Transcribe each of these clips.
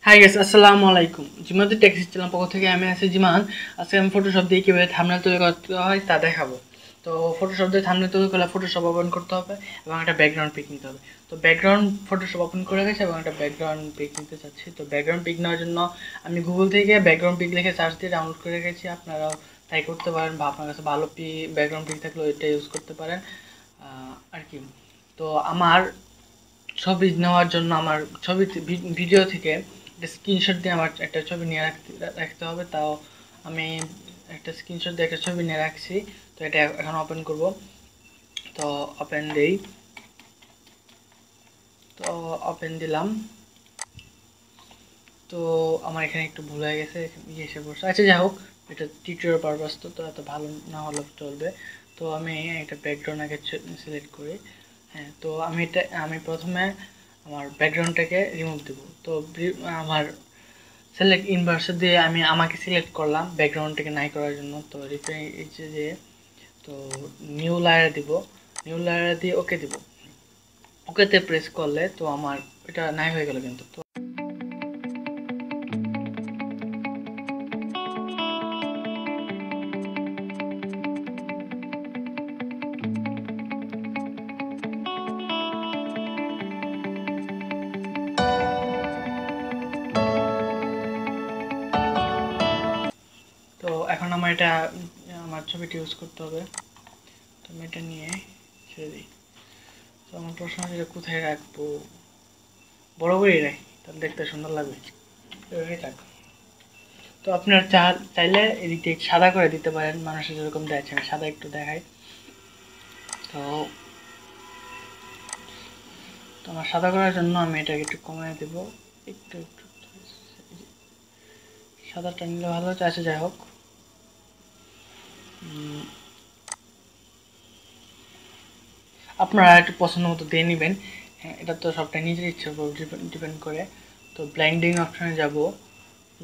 Hi guys, আসসালামু আলাইকুম। জিমাদের text channel পক্ষ থেকে আমি আছি জিমান। আজকে আমি ফটোশপ দিয়ে কীভাবে থাম্বনেল তৈরি করতে হয় তা দেখাবো। তো ফটোশপ দিয়ে থাম্বনেল তৈরি করলে ফটোশপ ওপেন করতে হবে এবং একটা ব্যাকগ্রাউন্ড পিক নিতে হবে। তো ব্যাকগ্রাউন্ড ফটোশপ ওপেন করে গেছে এবং একটা ব্যাকগ্রাউন্ড পিক নিতে চাচ্ছি। তো ব্যাকগ্রাউন্ড পিক নেওয়ার জন্য আমি গুগল থেকে ব্যাকগ্রাউন্ড পিক লিখে সার্চ দিয়ে ডাউনলোড করে রেখেছি। আপনারাও তাই করতে পারেন বা আপনার কাছে ভালো ব্যাকগ্রাউন্ড পিক থাকলে ওইটা ইউজ করতে পারেন আর কি। তো আমার ছবি নেওয়ার জন্য আমার ছবি ভিডিও থেকে একটা স্ক্রিনশট দিয়ে আমার একটা ছবি নিয়ে রাখতে হবে। তাও আমি একটা স্ক্রিনশট দিয়ে একটা ছবি নিয়ে রাখছি। তো এটা এখন ওপেন করব। তো ওপেন দেই। তো ওপেন দিলাম। তো আমার এখানে একটু ভুল হয়ে গেছে, এসে পড়ছে। আচ্ছা, যাই হোক, এটা টিউটোরিয়াল পারপাস তো এত ভালো না হলে চলবে। তো আমি একটা ব্যাকগ্রাউন্ড আগে সিলেক্ট করি। হ্যাঁ, তো আমি প্রথমে আমার ব্যাকগ্রাউন্ডটাকে রিমুভ দেব। তো আমার সিলেক্ট ইনভার্সে দিয়ে আমি আমাকে সিলেক্ট করলাম ব্যাকগ্রাউন্ডটাকে নাই করার জন্য। তো রিফ্রেশে দিয়ে তো নিউ লেয়ারে দিব। নিউ লেয়ারে দিয়ে ওকে দিব। ওকেতে প্রেস করলে তো আমার এটা নাই হয়ে গেল কিন্তু। তো তো এখন আমার আমার ছবিটি ইউজ করতে হবে। তো আমি এটা নিয়ে ছেড়ে দিই। তো আমার প্রশ্ন হচ্ছে এটা কোথায় রাখবো? বড় করেই রাখি, তাহলে দেখতে সুন্দর লাগবে। এভাবেই থাক। তো আপনার চাইলে এদিক থেকে সাদা করে দিতে পারেন, মানুষের যেরকম দেখছে। আমি সাদা একটু দেখাই। তো তো আমার সাদা করার জন্য আমি এটাকে একটু কমিয়ে দেব। একটু একটু সাদাটা নিলে ভালো হচ্ছে। আচ্ছা, যাই হোক, আপনারা একটু পছন্দ মতো দিয়ে নেবেন। হ্যাঁ, এটা তো সবটাই নিজের ইচ্ছার উপর ডিপেন্ড করে। তো ব্লাইন্ডিং অপশনে যাব,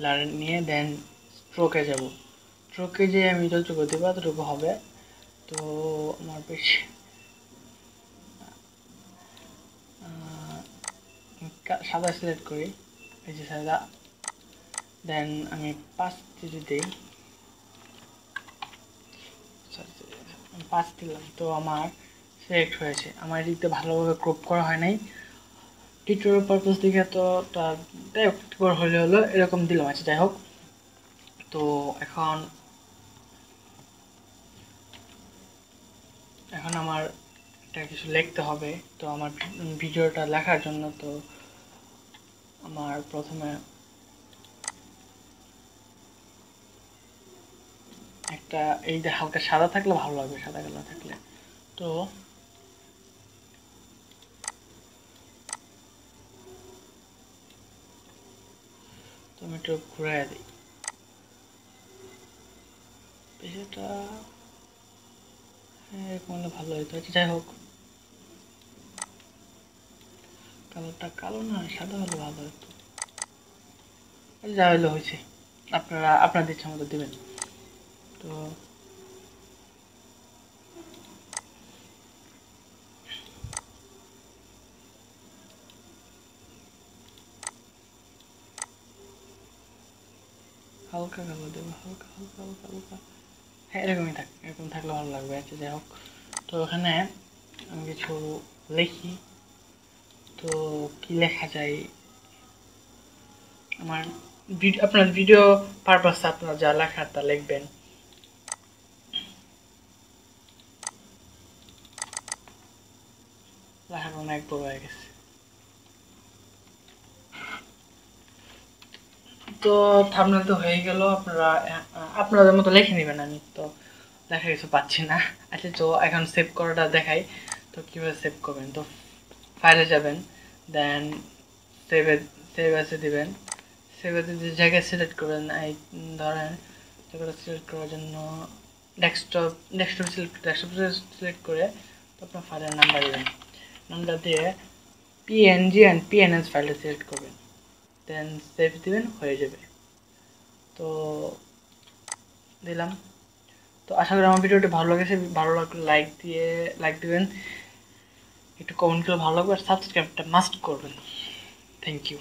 লার নিয়ে দেন স্ট্রোকে যাব। স্ট্রোকে যে আমি যতটুকু দেবো ততটুকু হবে। তো আমার বেশি সাদা সিলেক্ট করি, এই যে সাদা। দেন আমি 5 যদি দিই, 5 দিলাম। তো আমার সিলেক্ট হয়েছে। আমার এদিকতে ভালোভাবে ক্রপ করা হয় নাই টিউটোরিয়াল পারপাস দিকে। তো তাই একটু হলো এরকম দিলাম। আচ্ছা, যাই হোক, তো এখন এখন আমার এটা কিছু লিখতে হবে। তো আমার ভিডিওটা লেখার জন্য তো আমার প্রথমে একটা এই যে হালকা সাদা থাকলে ভালো লাগবে, সাদা কালার থাকলে। তো আমি একটু ঘুরাই দিই বিষয়টা। হ্যাঁ, এরকম হলে ভালো হতো। আচ্ছা, যাই হোক, কালারটা কালো না সাদা হলে ভালো হতো। যা হইলো হয়েছে, আপনারা আপনাদের ইচ্ছা মতো দেবেন। তো হালকা কালো দেবো, হালকা হালকা হালকা হালকা। হ্যাঁ, এরকমই থাক, এরকম থাকলে ভালো লাগবে। আচ্ছা, যাই হোক, তো এখানে আমি কিছু লিখি। তো কি লেখা যায়? আমার আপনার ভিডিও পারপাস আপনার যা লেখার তা লিখবেন। লেখাটা অনেক বড় হয়ে গেছে। তো থাম্বনেল তো হয়ে গেল। আপনারা আপনাদের মতো লিখে নেবেন। আমি তো লেখা কিছু পাচ্ছি না। আচ্ছা, তো এখন সেভ করাটা দেখাই। তো কীভাবে সেভ করবেন? তো ফাইলে যাবেন, দেন সেভে সেভ আছে দিবেন। সেভ আছে যে জায়গায় সিলেক্ট করবেন, এই ধরেন জায়গাটা সিলেক্ট করার জন্য ডেস্কটপ সিলেক্ট করে তো আপনার ফাইলের নাম্বার দেবেন। নাম্বার দিয়ে পিএনজি অ্যান্ড পিএনএস ফাইলটা সিলেক্ট করবেন, দেন সেভ দিবেন, হয়ে যাবে। তো দিলাম। তো আশা করি আমার ভিডিওটি ভালো লেগেছে। ভালো লাগলে লাইক দিবেন, একটু কমেন্ট করে ভালো লাগবে, আর সাবস্ক্রাইবটা মাস্ট করবেন। Thank you.